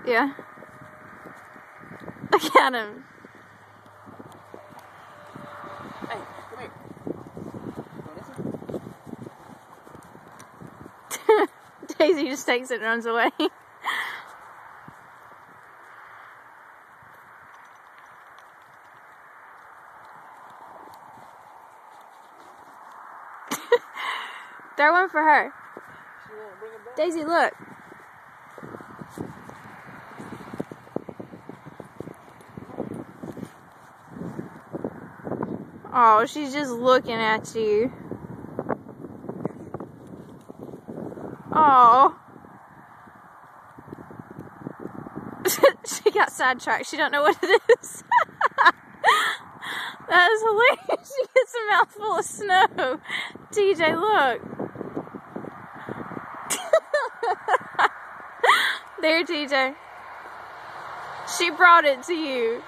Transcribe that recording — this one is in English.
Yeah. Look at him. Hey, come here. Daisy just takes it and runs away. Throw one for her. She won't bring it back. Daisy, look. Oh, she's just looking at you. Oh. She got sidetracked. She don't know what it is. That is hilarious. She gets a mouthful of snow. TJ, look. There, TJ. She brought it to you.